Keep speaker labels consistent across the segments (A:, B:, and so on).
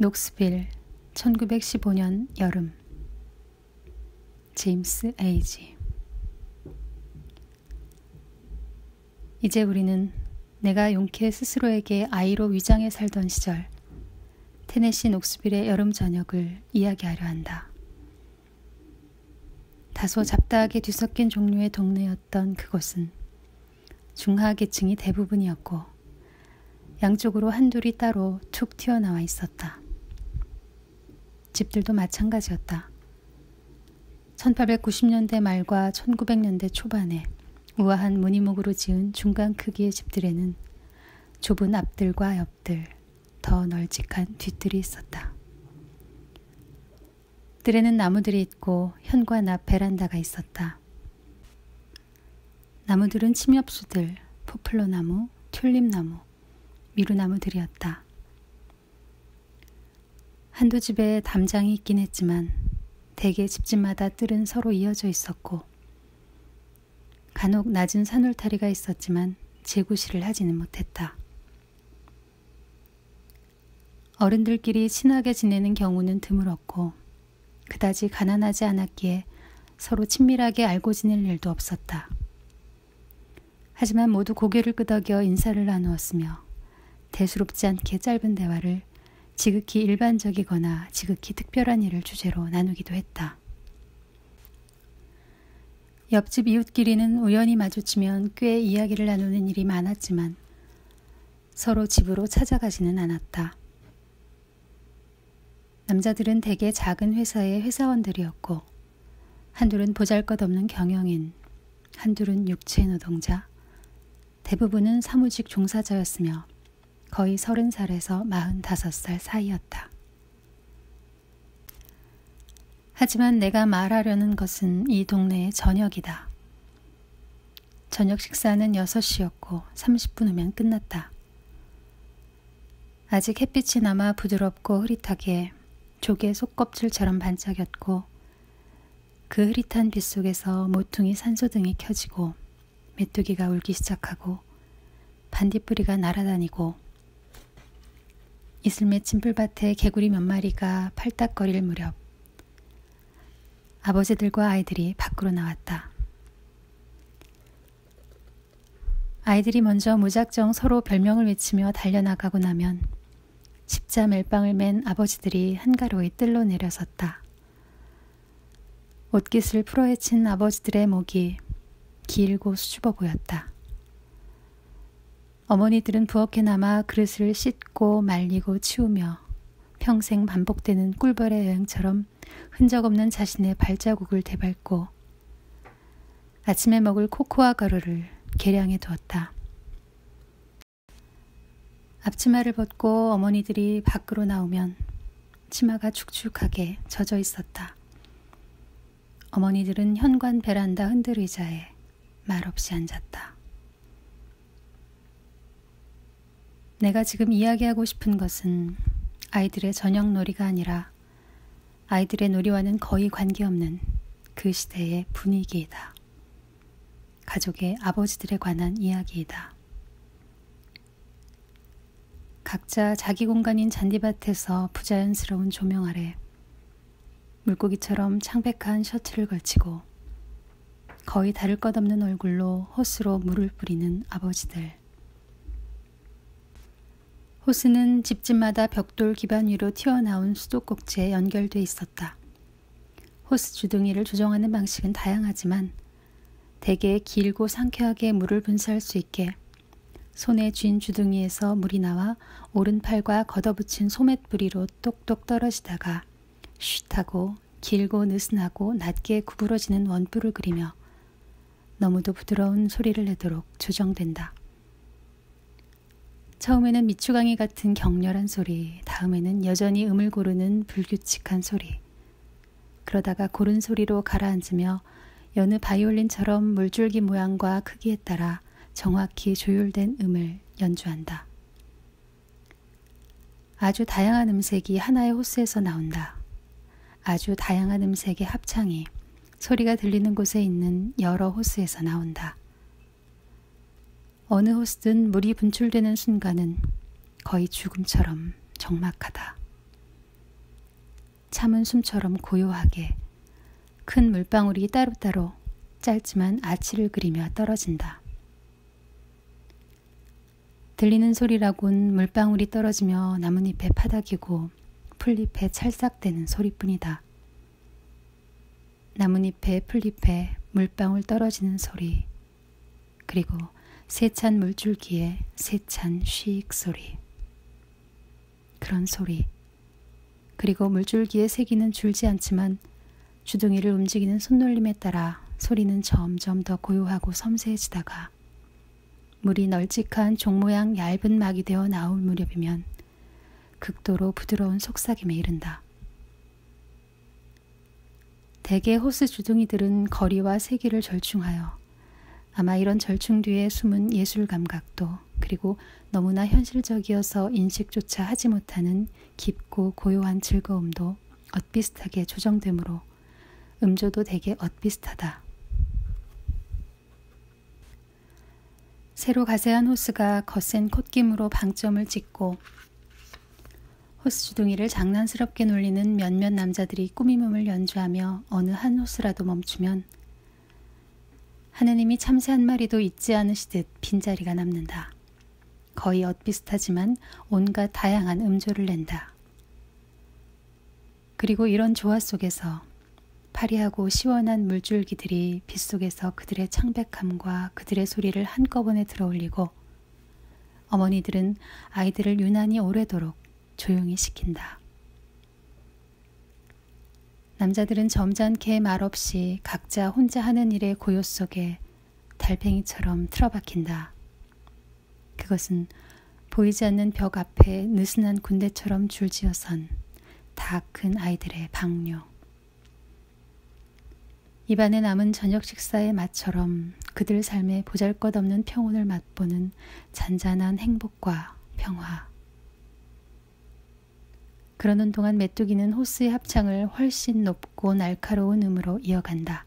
A: 녹스빌 1915년 여름. 제임스 에이지. 이제 우리는 내가 용케 스스로에게 아이로 위장해 살던 시절 테네시 녹스빌의 여름 저녁을 이야기하려 한다. 다소 잡다하게 뒤섞인 종류의 동네였던 그곳은 중하 계층이 대부분이었고 양쪽으로 한둘이 따로 툭 튀어나와 있었다. 집들도 마찬가지였다. 1890년대 말과 1900년대 초반에 우아한 무늬목으로 지은 중간 크기의 집들에는 좁은 앞들과 옆들, 더 널찍한 뒷들이 있었다. 들에는 나무들이 있고 현관 앞 베란다가 있었다. 나무들은 침엽수들, 포플러나무, 튤립나무, 미루나무들이었다. 한두 집에 담장이 있긴 했지만 대개 집집마다 뜰은 서로 이어져 있었고 간혹 낮은 산울타리가 있었지만 제구실을 하지는 못했다. 어른들끼리 친하게 지내는 경우는 드물었고 그다지 가난하지 않았기에 서로 친밀하게 알고 지낼 일도 없었다. 하지만 모두 고개를 끄덕여 인사를 나누었으며 대수롭지 않게 짧은 대화를 지극히 일반적이거나 지극히 특별한 일을 주제로 나누기도 했다. 옆집 이웃끼리는 우연히 마주치면 꽤 이야기를 나누는 일이 많았지만 서로 집으로 찾아가지는 않았다. 남자들은 대개 작은 회사의 회사원들이었고 한둘은 보잘것없는 경영인, 한둘은 육체 노동자, 대부분은 사무직 종사자였으며 거의 30살에서 45살 사이였다. 하지만 내가 말하려는 것은 이 동네의 저녁이다. 저녁 식사는 6시였고 30분 후면 끝났다. 아직 햇빛이 남아 부드럽고 흐릿하게 조개 속껍질처럼 반짝였고 그 흐릿한 빛 속에서 모퉁이 산소등이 켜지고 메뚜기가 울기 시작하고 반딧불이가 날아다니고 이슬 맺힌 풀밭에 개구리 몇 마리가 팔딱거릴 무렵 아버지들과 아이들이 밖으로 나왔다. 아이들이 먼저 무작정 서로 별명을 외치며 달려나가고 나면 십자 멜빵을 맨 아버지들이 한가로이 뜰로 내려섰다. 옷깃을 풀어헤친 아버지들의 목이 길고 수줍어 보였다. 어머니들은 부엌에남아 그릇을 씻고 말리고 치우며 평생 반복되는 꿀벌의 여행처럼 흔적 없는 자신의 발자국을 되밟고 아침에 먹을 코코아 가루를 계량해 두었다. 앞치마를 벗고 어머니들이 밖으로 나오면 치마가 축축하게 젖어 있었다. 어머니들은 현관 베란다 흔들의자에 말없이 앉았다. 내가 지금 이야기하고 싶은 것은 아이들의 저녁 놀이가 아니라 아이들의 놀이와는 거의 관계없는 그 시대의 분위기이다. 가족의 아버지들에 관한 이야기이다. 각자 자기 공간인 잔디밭에서 부자연스러운 조명 아래 물고기처럼 창백한 셔츠를 걸치고 거의 다를 것 없는 얼굴로 호스로 물을 뿌리는 아버지들. 호스는 집집마다 벽돌 기반 위로 튀어나온 수도꼭지에 연결돼 있었다. 호스 주둥이를 조정하는 방식은 다양하지만 대개 길고 상쾌하게 물을 분사할 수 있게 손에 쥔 주둥이에서 물이 나와 오른팔과 걷어붙인 소맷부리로 똑똑 떨어지다가 쉿하고 길고 느슨하고 낮게 구부러지는 원뿔을 그리며 너무도 부드러운 소리를 내도록 조정된다. 처음에는 미추강이 같은 격렬한 소리, 다음에는 여전히 음을 고르는 불규칙한 소리. 그러다가 고른 소리로 가라앉으며 여느 바이올린처럼 물줄기 모양과 크기에 따라 정확히 조율된 음을 연주한다. 아주 다양한 음색이 하나의 호스에서 나온다. 아주 다양한 음색의 합창이 소리가 들리는 곳에 있는 여러 호스에서 나온다. 어느 호스든 물이 분출되는 순간은 거의 죽음처럼 적막하다. 참은 숨처럼 고요하게 큰 물방울이 따로따로 짧지만 아치를 그리며 떨어진다. 들리는 소리라곤 물방울이 떨어지며 나뭇잎에 파닥이고 풀잎에 찰싹대는 소리뿐이다. 나뭇잎에 풀잎에 물방울 떨어지는 소리, 그리고 세찬 물줄기의 세찬 쉬익 소리. 그런 소리, 그리고 물줄기의 세기는 줄지 않지만 주둥이를 움직이는 손놀림에 따라 소리는 점점 더 고요하고 섬세해지다가 물이 널찍한 종 모양 얇은 막이 되어 나올 무렵이면 극도로 부드러운 속삭임에 이른다. 대개 호스 주둥이들은 거리와 세기를 절충하여 아마 이런 절충 뒤에 숨은 예술 감각도 그리고 너무나 현실적이어서 인식조차 하지 못하는 깊고 고요한 즐거움도 엇비슷하게 조정되므로 음조도 대개 엇비슷하다. 새로 가세한 호스가 거센 콧김으로 방점을 찍고 호스 주둥이를 장난스럽게 놀리는 몇몇 남자들이 꾸미음을 연주하며 어느 한 호스라도 멈추면 하느님이 참새 한 마리도 잊지 않으시듯 빈자리가 남는다. 거의 엇비슷하지만 온갖 다양한 음조를 낸다. 그리고 이런 조화 속에서 파리하고 시원한 물줄기들이 빗속에서 그들의 창백함과 그들의 소리를 한꺼번에 들어올리고 어머니들은 아이들을 유난히 오래도록 조용히 시킨다. 남자들은 점잖게 말없이 각자 혼자 하는 일의 고요 속에 달팽이처럼 틀어박힌다. 그것은 보이지 않는 벽 앞에 느슨한 군대처럼 줄지어선 다 큰 아이들의 방뇨. 입안에 남은 저녁 식사의 맛처럼 그들 삶에 보잘것없는 평온을 맛보는 잔잔한 행복과 평화. 그러는 동안 메뚜기는 호스의 합창을 훨씬 높고 날카로운 음으로 이어간다.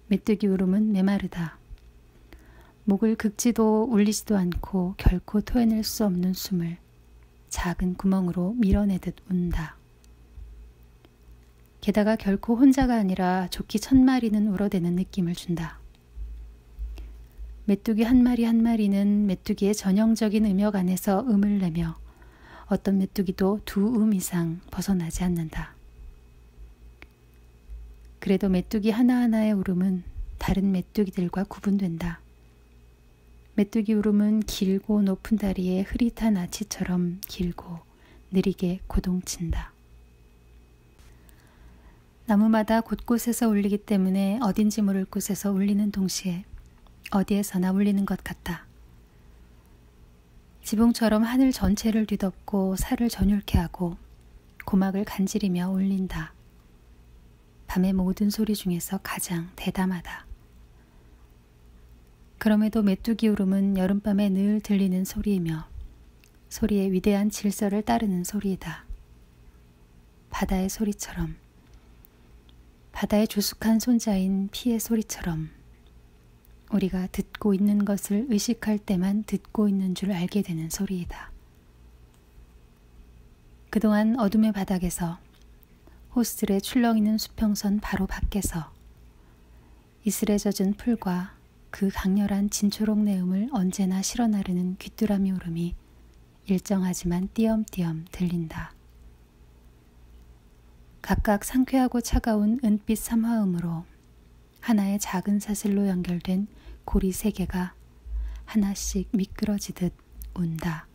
A: 메뚜기 울음은 메마르다. 목을 긁지도 울리지도 않고 결코 토해낼 수 없는 숨을 작은 구멍으로 밀어내듯 운다. 게다가 결코 혼자가 아니라 조끼 1000마리는 울어대는 느낌을 준다. 메뚜기 한 마리 한 마리는 메뚜기의 전형적인 음역 안에서 음을 내며 어떤 메뚜기도 2음 이상 벗어나지 않는다. 그래도 메뚜기 하나하나의 울음은 다른 메뚜기들과 구분된다. 메뚜기 울음은 길고 높은 다리의 흐릿한 아치처럼 길고 느리게 고동친다. 나무마다 곳곳에서 울리기 때문에 어딘지 모를 곳에서 울리는 동시에 어디에서나 울리는 것 같다. 지붕처럼 하늘 전체를 뒤덮고 살을 전율케 하고 고막을 간지리며 울린다. 밤의 모든 소리 중에서 가장 대담하다. 그럼에도 메뚜기 울음은 여름밤에 늘 들리는 소리이며 소리의 위대한 질서를 따르는 소리이다. 바다의 소리처럼, 바다의 조숙한 손자인 피의 소리처럼 우리가 듣고 있는 것을 의식할 때만 듣고 있는 줄 알게 되는 소리이다. 그동안 어둠의 바닥에서 호스들의 출렁이는 수평선 바로 밖에서 이슬에 젖은 풀과 그 강렬한 진초록 내음을 언제나 실어나르는 귀뚜라미 울음이 일정하지만 띄엄띄엄 들린다. 각각 상쾌하고 차가운 은빛 삼화음으로 하나의 작은 사슬로 연결된 고리 3개가 하나씩 미끄러지듯 운다.